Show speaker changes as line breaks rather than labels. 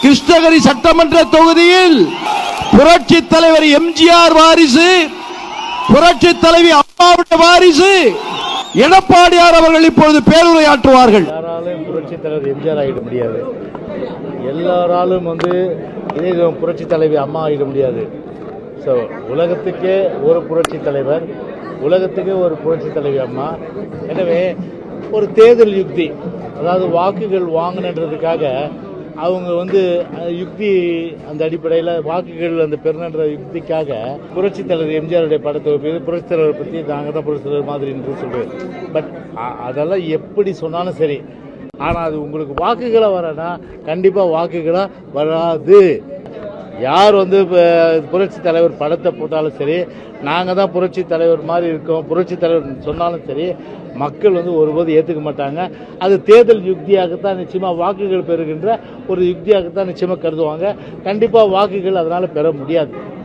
கிருஷ்ணகிரி சட்டமன்ற தொகுதியில் புரட்சி தலைவர் எம்ஜிஆர் வாரிசு, புரட்சி தலைவி அம்மாவுடைய வாரிசு எடப்பாடியார் அவர்கள் இப்பொழுது பேருரையாற்றுவார்கள்.
யாராலும் புரட்சி தலைவர் எம்ஜிஆர் ஆகிட முடியாது, எல்லாராலும் புரட்சி தலைவி அம்மா ஆகிட முடியாது. ஸோ உலகத்துக்கே ஒரு புரட்சி தலைவர், உலகத்துக்கே ஒரு புரட்சி தலைவி அம்மா. எனவே ஒரு தேர்தல் யுக்தி, அதாவது வாக்குகள் வாங்கினன்றதுக்காக அவங்க யுக்தி, அந்த அடிப்படையில் வாக்குகள் அந்த பெருநன்ற யுக்திக்காக புரட்சி தலைவர் எம்ஜிஆருடைய படத்தை புரட்சி தலைவரை பற்றி நாங்கள் தான் புரட்சி தலைவர் மாதிரி என்று சொல்லுவேன். பட் அதெல்லாம் எப்படி சொன்னாலும் சரி, ஆனால் அது உங்களுக்கு வாக்குகளை வரனா கண்டிப்பாக வாக்குகளாக வராது. யார் புரட்சி தலைவர் படத்தை போட்டாலும் சரி, நாங்கள் தான் புரட்சி தலைவர் மாதிரி இருக்கோம், புரட்சி தலைவர் சொன்னாலும் சரி, மக்கள் ஒருபோது ஏற்றுக்க மாட்டாங்க. அது தேர்தல் யுக்தியாகத்தான் நிச்சயமாக வாக்குகள் பெறுகின்ற ஒரு யுக்தியாகத்தான் நிச்சயமாக கருதுவாங்க. கண்டிப்பாக வாக்குகள் அதனால் பெற முடியாது.